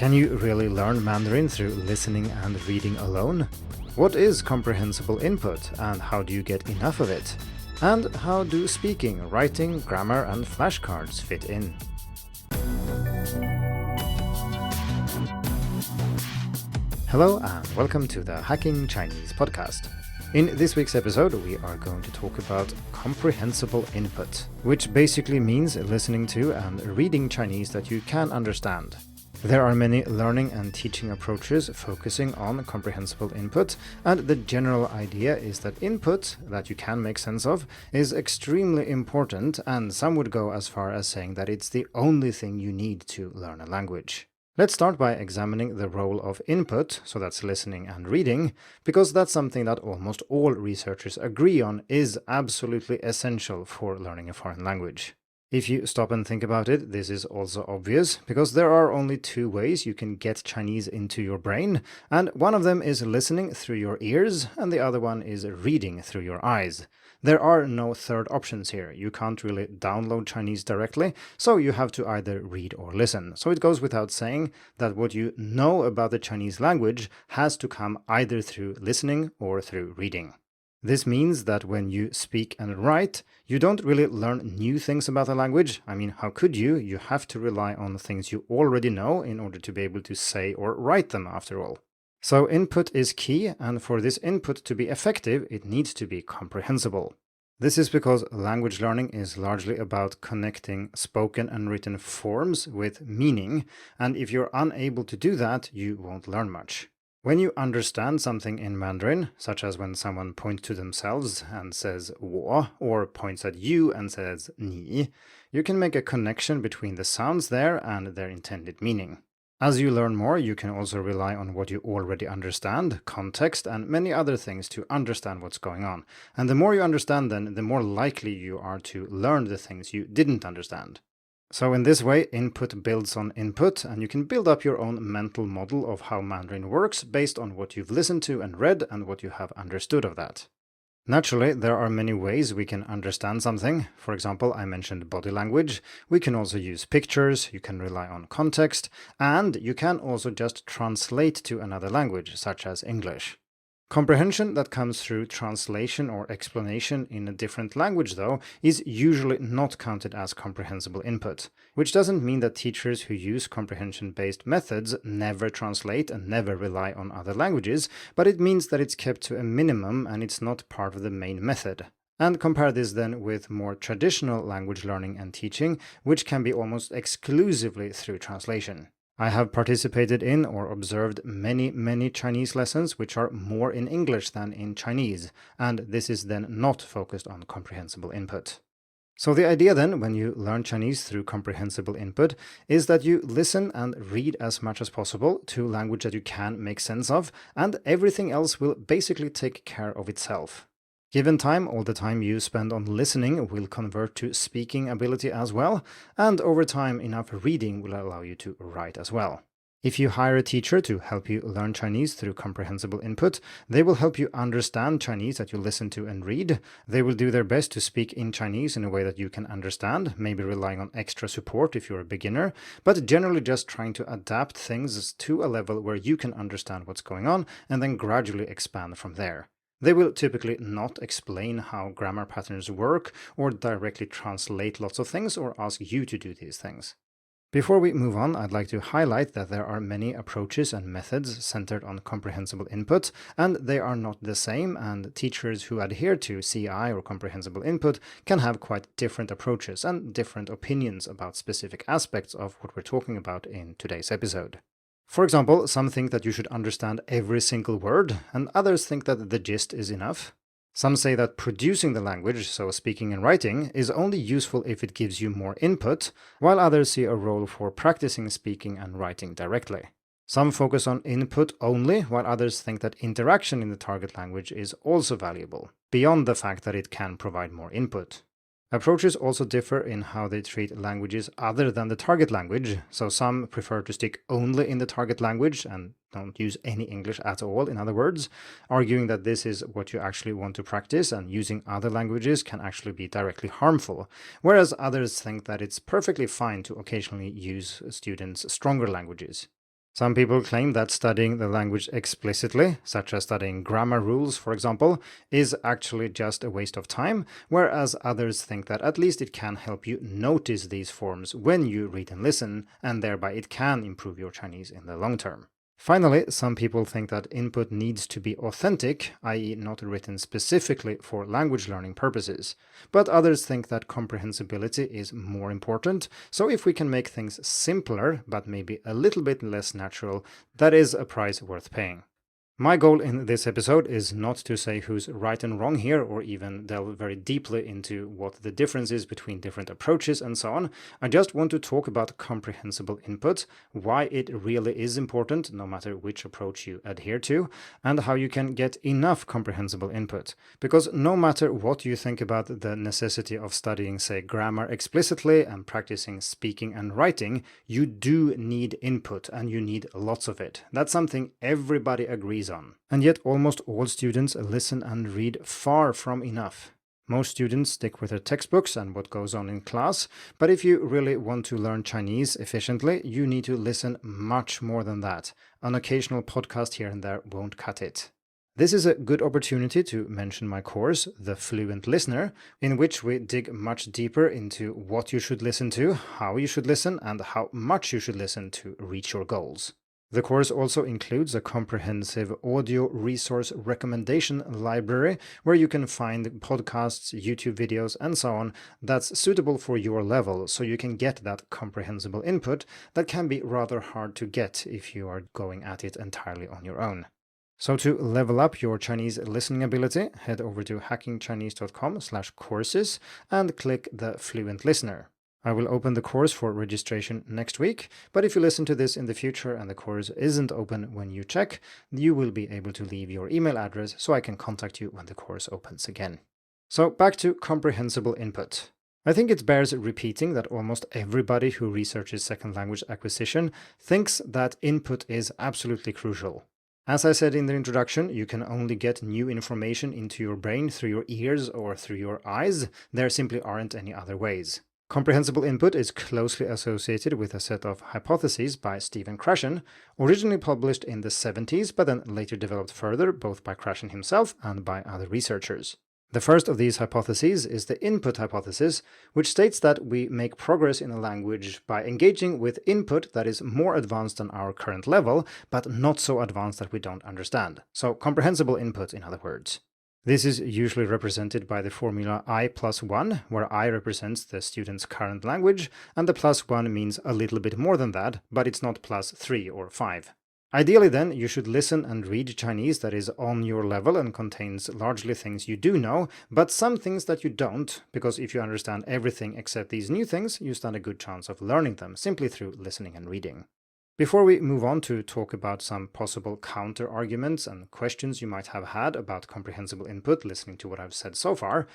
Can you really learn Mandarin through listening and reading alone? What is comprehensible input and how do you get enough of it? And how do speaking, writing, grammar and flashcards fit in? Hello and welcome to the Hacking Chinese podcast. In this week's episode, we are going to talk about comprehensible input, which basically means listening to and reading Chinese that you can understand. There are many learning and teaching approaches focusing on comprehensible input, and the general idea is that input that you can make sense of is extremely important, and some would go as far as saying that it's the only thing you need to learn a language. Let's start by examining the role of input, so that's listening and reading, because that's something that almost all researchers agree on is absolutely essential for learning a foreign language. If you stop and think about it, this is also obvious, because there are only two ways you can get Chinese into your brain, and one of them is listening through your ears, and the other one is reading through your eyes. There are no third options here. You can't really download Chinese directly, so you have to either read or listen. So it goes without saying that what you know about the Chinese language has to come either through listening or through reading. This means that when you speak and write, you don't really learn new things about the language. I mean, how could you? You have to rely on things you already know in order to be able to say or write them after all. So input is key, and for this input to be effective, it needs to be comprehensible. This is because language learning is largely about connecting spoken and written forms with meaning, and if you're unable to do that, you won't learn much. When you understand something in Mandarin, such as when someone points to themselves and says 我, or points at you and says 你, you can make a connection between the sounds there and their intended meaning. As you learn more, you can also rely on what you already understand, context, and many other things to understand what's going on. And the more you understand then, the more likely you are to learn the things you didn't understand. So in this way, input builds on input, and you can build up your own mental model of how Mandarin works based on what you've listened to and read and what you have understood of that. Naturally, there are many ways we can understand something. For example, I mentioned body language. We can also use pictures, you can rely on context, and you can also just translate to another language, such as English. Comprehension that comes through translation or explanation in a different language, though, is usually not counted as comprehensible input, which doesn't mean that teachers who use comprehension-based methods never translate and never rely on other languages, but it means that it's kept to a minimum and it's not part of the main method. And compare this then with more traditional language learning and teaching, which can be almost exclusively through translation. I have participated in or observed many Chinese lessons which are more in English than in Chinese, and this is then not focused on comprehensible input. So the idea then, when you learn Chinese through comprehensible input, is that you listen and read as much as possible to language that you can make sense of, and everything else will basically take care of itself. Given time, all the time you spend on listening will convert to speaking ability as well, and over time enough reading will allow you to write as well. If you hire a teacher to help you learn Chinese through comprehensible input, they will help you understand Chinese that you listen to and read. They will do their best to speak in Chinese in a way that you can understand, maybe relying on extra support if you're a beginner, but generally just trying to adapt things to a level where you can understand what's going on and then gradually expand from there. They will typically not explain how grammar patterns work or directly translate lots of things or ask you to do these things. Before we move on, I'd like to highlight that there are many approaches and methods centered on comprehensible input, and they are not the same, and teachers who adhere to CI or comprehensible input can have quite different approaches and different opinions about specific aspects of what we're talking about in today's episode. For example, some think that you should understand every single word, and others think that the gist is enough. Some say that producing the language, so speaking and writing, is only useful if it gives you more input, while others see a role for practicing speaking and writing directly. Some focus on input only, while others think that interaction in the target language is also valuable, beyond the fact that it can provide more input. Approaches also differ in how they treat languages other than the target language, so some prefer to stick only in the target language and don't use any English at all, in other words, arguing that this is what you actually want to practice and using other languages can actually be directly harmful, whereas others think that it's perfectly fine to occasionally use students' stronger languages. Some people claim that studying the language explicitly, such as studying grammar rules, for example, is actually just a waste of time, whereas others think that at least it can help you notice these forms when you read and listen, and thereby it can improve your Chinese in the long term. Finally, some people think that input needs to be authentic, i.e. not written specifically for language learning purposes. But others think that comprehensibility is more important, so if we can make things simpler, but maybe a little bit less natural, that is a price worth paying. My goal in this episode is not to say who's right and wrong here, or even delve very deeply into what the difference is between different approaches and so on. I just want to talk about comprehensible input, why it really is important, no matter which approach you adhere to, and how you can get enough comprehensible input. Because no matter what you think about the necessity of studying, say, grammar explicitly and practicing speaking and writing, you do need input, and you need lots of it. That's something everybody agrees on. And yet almost all students listen and read far from enough. Most students stick with their textbooks and what goes on in class, but if you really want to learn Chinese efficiently, you need to listen much more than that. An occasional podcast here and there won't cut it. This is a good opportunity to mention my course, The Fluent Listener, in which we dig much deeper into what you should listen to, how you should listen, and how much you should listen to reach your goals. The course also includes a comprehensive audio resource recommendation library where you can find podcasts, YouTube videos, and so on that's suitable for your level, so you can get that comprehensible input that can be rather hard to get if you are going at it entirely on your own. So to level up your Chinese listening ability, head over to hackingchinese.com/courses and click the Fluent Listener. I will open the course for registration next week, but if you listen to this in the future and the course isn't open when you check, you will be able to leave your email address so I can contact you when the course opens again. So back to comprehensible input. I think it bears repeating that almost everybody who researches second language acquisition thinks that input is absolutely crucial. As I said in the introduction, you can only get new information into your brain through your ears or through your eyes. There simply aren't any other ways. Comprehensible input is closely associated with a set of hypotheses by Stephen Krashen, originally published in the 70s, but then later developed further both by Krashen himself and by other researchers. The first of these hypotheses is the input hypothesis, which states that we make progress in a language by engaging with input that is more advanced than our current level, but not so advanced that we don't understand. So comprehensible input, in other words. This is usually represented by the formula I+1, where I represents the student's current language, and the +1 means a little bit more than that, but it's not +3 or 5. Ideally then, you should listen and read Chinese that is on your level and contains largely things you do know, but some things that you don't, because if you understand everything except these new things, you stand a good chance of learning them simply through listening and reading. Before we move on to talk about some possible counter-arguments and questions you might have had about comprehensible input listening to what I've said so far,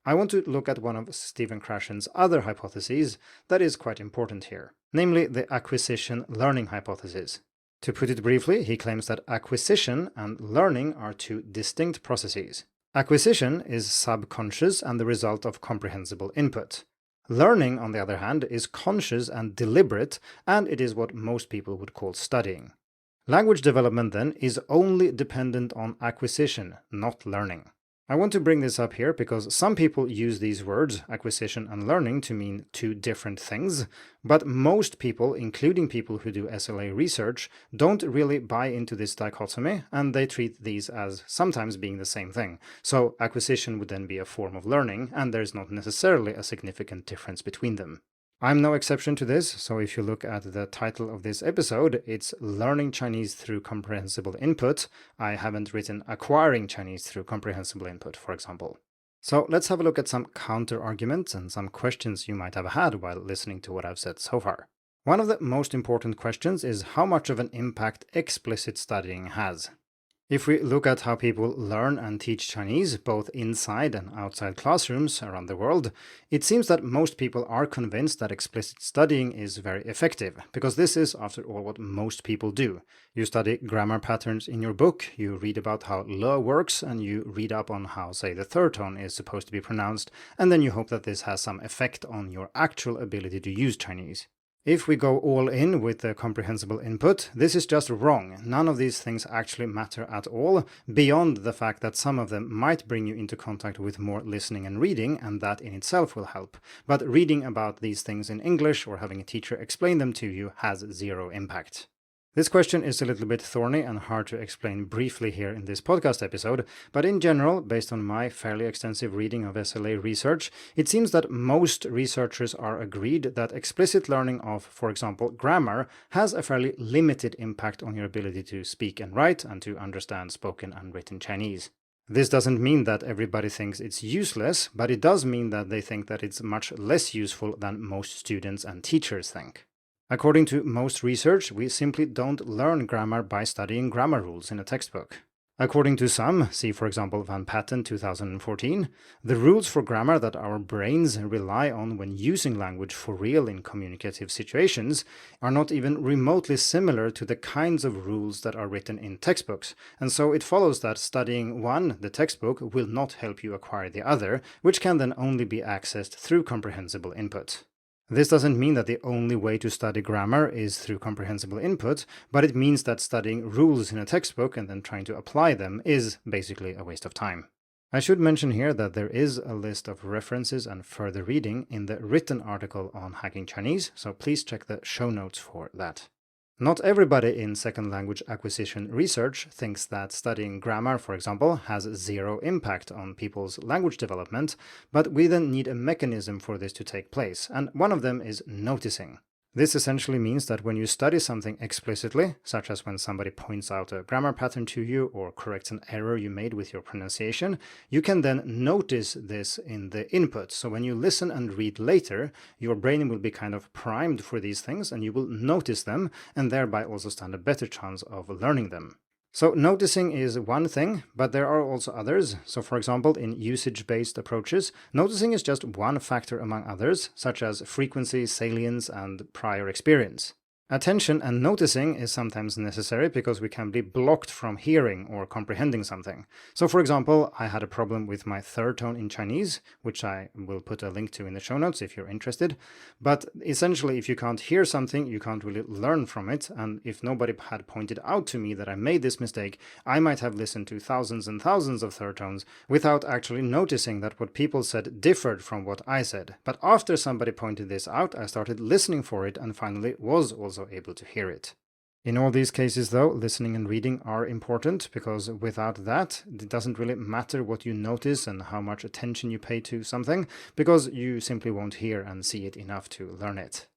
I want to look at one of Stephen Krashen's other hypotheses that is quite important here, namely the acquisition-learning hypothesis. To put it briefly, he claims that acquisition and learning are two distinct processes. Acquisition is subconscious and the result of comprehensible input. Learning, on the other hand, is conscious and deliberate, and it is what most people would call studying. Language development, then, is only dependent on acquisition, not learning. I want to bring this up here because some people use these words, acquisition and learning, to mean two different things, but most people, including people who do SLA research, don't really buy into this dichotomy, and they treat these as sometimes being the same thing. So acquisition would then be a form of learning, and there's not necessarily a significant difference between them. I'm no exception to this, so if you look at the title of this episode, it's Learning Chinese Through Comprehensible Input. I haven't written Acquiring Chinese Through Comprehensible Input, for example. So let's have a look at some counter-arguments and some questions you might have had while listening to what I've said so far. One of the most important questions is how much of an impact explicit studying has. If we look at how people learn and teach Chinese, both inside and outside classrooms around the world, it seems that most people are convinced that explicit studying is very effective, because this is, after all, what most people do. You study grammar patterns in your book, you read about how le works, and you read up on how, say, the third tone is supposed to be pronounced, and then you hope that this has some effect on your actual ability to use Chinese. If we go all in with the comprehensible input, this is just wrong. None of these things actually matter at all, beyond the fact that some of them might bring you into contact with more listening and reading, and that in itself will help. But reading about these things in English or having a teacher explain them to you has zero impact. This question is a little bit thorny and hard to explain briefly here in this podcast episode, but in general, based on my fairly extensive reading of SLA research, it seems that most researchers are agreed that explicit learning of, for example, grammar has a fairly limited impact on your ability to speak and write and to understand spoken and written Chinese. This doesn't mean that everybody thinks it's useless, but it does mean that they think that it's much less useful than most students and teachers think. According to most research, we simply don't learn grammar by studying grammar rules in a textbook. According to some, see for example Van Patten 2014, the rules for grammar that our brains rely on when using language for real in communicative situations are not even remotely similar to the kinds of rules that are written in textbooks, and so it follows that studying one, the textbook, will not help you acquire the other, which can then only be accessed through comprehensible input. This doesn't mean that the only way to study grammar is through comprehensible input, but it means that studying rules in a textbook and then trying to apply them is basically a waste of time. I should mention here that there is a list of references and further reading in the written article on Hacking Chinese, so please check the show notes for that. Not everybody in second language acquisition research thinks that studying grammar, for example, has zero impact on people's language development, but we then need a mechanism for this to take place, and one of them is noticing. This essentially means that when you study something explicitly, such as when somebody points out a grammar pattern to you or corrects an error you made with your pronunciation, you can then notice this in the input. So when you listen and read later, your brain will be kind of primed for these things and you will notice them and thereby also stand a better chance of learning them. So noticing is one thing, but there are also others. So for example, in usage-based approaches, noticing is just one factor among others, such as frequency, salience, and prior experience. Attention and noticing is sometimes necessary because we can be blocked from hearing or comprehending something. So for example, I had a problem with my third tone in Chinese, which I will put a link to in the show notes if you're interested. But essentially, if you can't hear something, you can't really learn from it. And if nobody had pointed out to me that I made this mistake, I might have listened to thousands and thousands of third tones without actually noticing that what people said differed from what I said. But after somebody pointed this out, I started listening for it and finally was also able to hear it. In all these cases, though, listening and reading are important because without that, it doesn't really matter what you notice and how much attention you pay to something, because you simply won't hear and see it enough to learn it.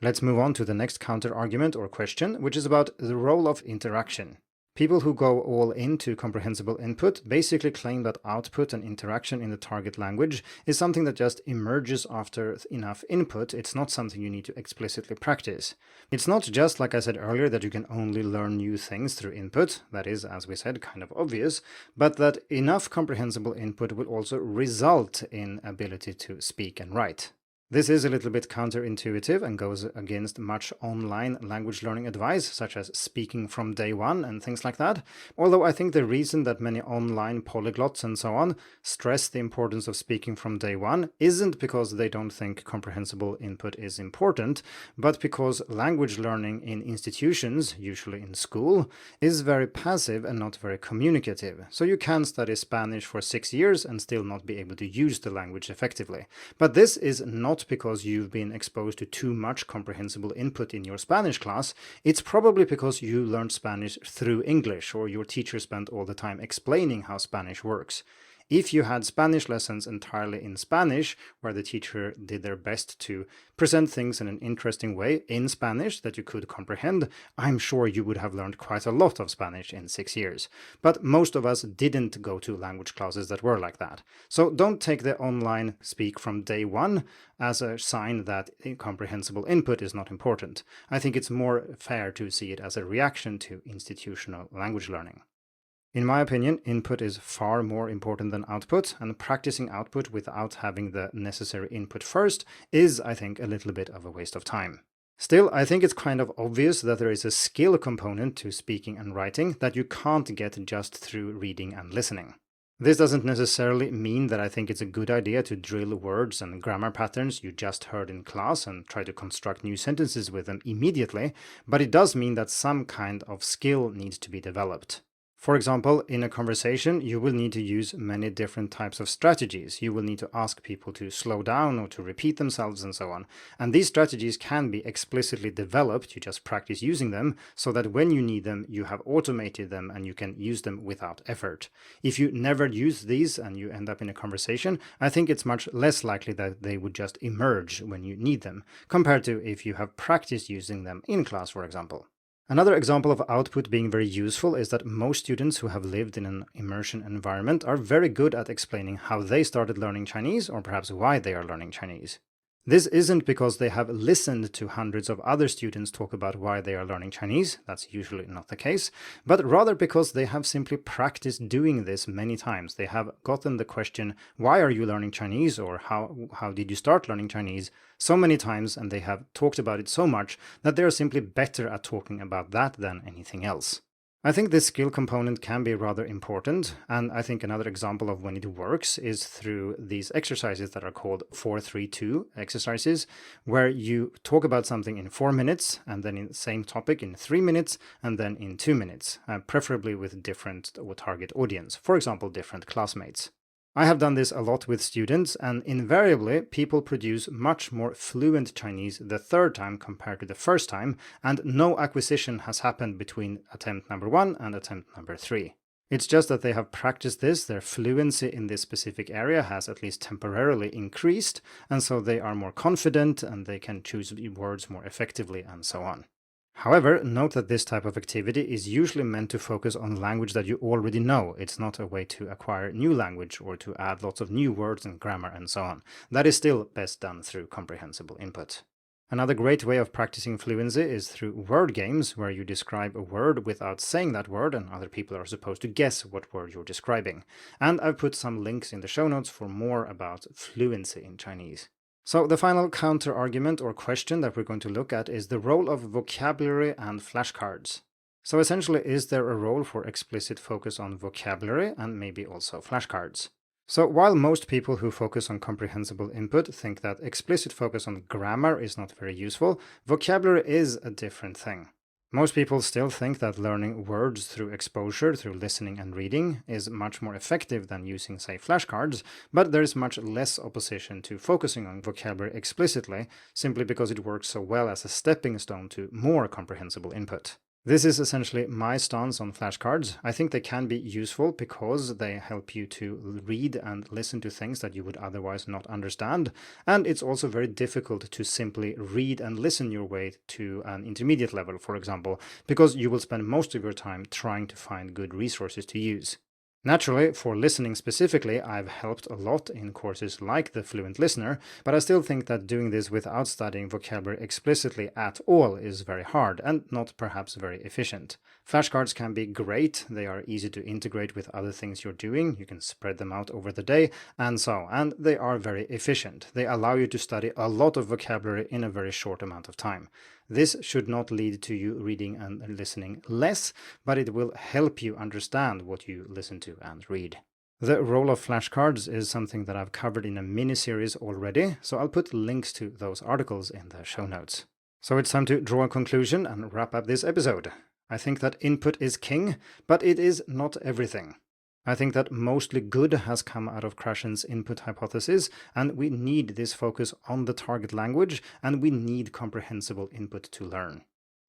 Let's move on to the next counter-argument or question, which is about the role of interaction. People who go all into comprehensible input basically claim that output and interaction in the target language is something that just emerges after enough input. It's not something you need to explicitly practice. It's not just, like I said earlier, that you can only learn new things through input, that is, as we said, kind of obvious, but that enough comprehensible input will also result in ability to speak and write. This is a little bit counterintuitive and goes against much online language learning advice, such as speaking from day one and things like that. Although I think the reason that many online polyglots and so on stress the importance of speaking from day one isn't because they don't think comprehensible input is important, but because language learning in institutions, usually in school, is very passive and not very communicative. So you can study Spanish for 6 years and still not be able to use the language effectively. But this is not because you've been exposed to too much comprehensible input in your Spanish class. It's probably because you learned Spanish through English or your teacher spent all the time explaining how Spanish works. If you had Spanish lessons entirely in Spanish, where the teacher did their best to present things in an interesting way in Spanish that you could comprehend, I'm sure you would have learned quite a lot of Spanish in 6 years. But most of us didn't go to language classes that were like that. So don't take the online speak from day one as a sign that comprehensible input is not important. I think it's more fair to see it as a reaction to institutional language learning. In my opinion, input is far more important than output, and practicing output without having the necessary input first is, I think, a little bit of a waste of time. Still, I think it's kind of obvious that there is a skill component to speaking and writing that you can't get just through reading and listening. This doesn't necessarily mean that I think it's a good idea to drill words and grammar patterns you just heard in class and try to construct new sentences with them immediately, but it does mean that some kind of skill needs to be developed. For example, in a conversation, you will need to use many different types of strategies. You will need to ask people to slow down or to repeat themselves and so on. And these strategies can be explicitly developed, you just practice using them, so that when you need them, you have automated them and you can use them without effort. If you never use these and you end up in a conversation, I think it's much less likely that they would just emerge when you need them, compared to if you have practiced using them in class, for example. Another example of output being very useful is that most students who have lived in an immersion environment are very good at explaining how they started learning Chinese, or perhaps why they are learning Chinese. This isn't because they have listened to hundreds of other students talk about why they are learning Chinese, that's usually not the case, but rather because they have simply practiced doing this many times. They have gotten the question, why are you learning Chinese, or how did you start learning Chinese, so many times, and they have talked about it so much that they are simply better at talking about that than anything else. I think this skill component can be rather important, and I think another example of when it works is through these exercises that are called 4-3-2 exercises, where you talk about something in 4 minutes, and then in the same topic in 3 minutes, and then in 2 minutes, preferably with different target audience, for example, different classmates. I have done this a lot with students, and invariably people produce much more fluent Chinese the third time compared to the first time, and no acquisition has happened between attempt number 1 and attempt number 3. It's just that they have practiced this, their fluency in this specific area has at least temporarily increased, and so they are more confident and they can choose words more effectively and so on. However, note that this type of activity is usually meant to focus on language that you already know. It's not a way to acquire new language or to add lots of new words and grammar and so on. That is still best done through comprehensible input. Another great way of practicing fluency is through word games, where you describe a word without saying that word and other people are supposed to guess what word you're describing. And I've put some links in the show notes for more about fluency in Chinese. So the final counter-argument or question that we're going to look at is the role of vocabulary and flashcards. So essentially, is there a role for explicit focus on vocabulary and maybe also flashcards? So while most people who focus on comprehensible input think that explicit focus on grammar is not very useful, vocabulary is a different thing. Most people still think that learning words through exposure, through listening and reading, is much more effective than using, say, flashcards, but there is much less opposition to focusing on vocabulary explicitly, simply because it works so well as a stepping stone to more comprehensible input. This is essentially my stance on flashcards. I think they can be useful because they help you to read and listen to things that you would otherwise not understand, and it's also very difficult to simply read and listen your way to an intermediate level, for example, because you will spend most of your time trying to find good resources to use. Naturally, for listening specifically, I've helped a lot in courses like the Fluent Listener, but I still think that doing this without studying vocabulary explicitly at all is very hard and not perhaps very efficient. Flashcards can be great, they are easy to integrate with other things you're doing, you can spread them out over the day, and so, and they are very efficient. They allow you to study a lot of vocabulary in a very short amount of time. This should not lead to you reading and listening less, but it will help you understand what you listen to and read. The role of flashcards is something that I've covered in a mini-series already, so I'll put links to those articles in the show notes. So it's time to draw a conclusion and wrap up this episode. I think that input is king, but it is not everything. I think that mostly good has come out of Krashen's input hypothesis, and we need this focus on the target language, and we need comprehensible input to learn.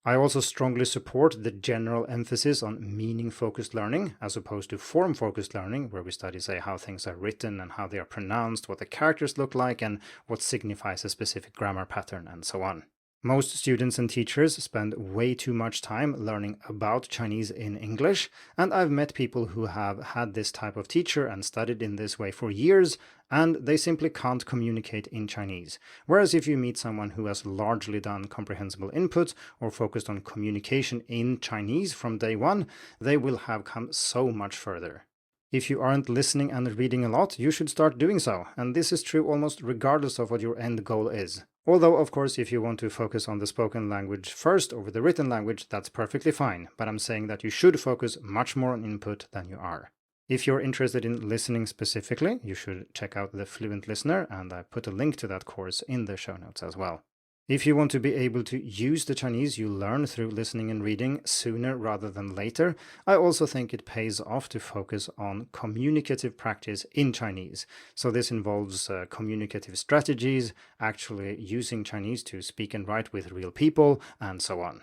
I also strongly support the general emphasis on meaning-focused learning, as opposed to form-focused learning, where we study, say, how things are written and how they are pronounced, what the characters look like, and what signifies a specific grammar pattern, and so on. Most students and teachers spend way too much time learning about Chinese in English, and I've met people who have had this type of teacher and studied in this way for years, and they simply can't communicate in Chinese. Whereas if you meet someone who has largely done comprehensible input or focused on communication in Chinese from day one, they will have come so much further. If you aren't listening and reading a lot, you should start doing so, and this is true almost regardless of what your end goal is. Although, of course, if you want to focus on the spoken language first over the written language, that's perfectly fine, but I'm saying that you should focus much more on input than you are. If you're interested in listening specifically, you should check out the Fluent Listener, and I put a link to that course in the show notes as well. If you want to be able to use the Chinese you learn through listening and reading sooner rather than later, I also think it pays off to focus on communicative practice in Chinese. So this involves communicative strategies, actually using Chinese to speak and write with real people, and so on.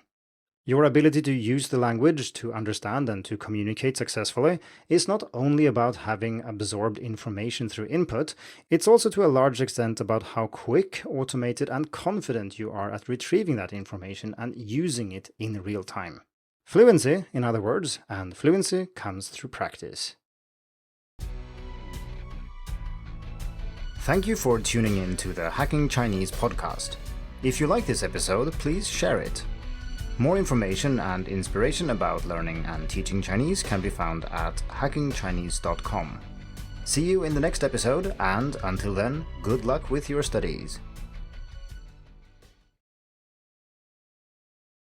Your ability to use the language to understand and to communicate successfully is not only about having absorbed information through input, it's also to a large extent about how quick, automated, and confident you are at retrieving that information and using it in real time. Fluency, in other words, and fluency comes through practice. Thank you for tuning in to the Hacking Chinese podcast. If you like this episode, please share it. More information and inspiration about learning and teaching Chinese can be found at hackingchinese.com. See you in the next episode, and until then, good luck with your studies.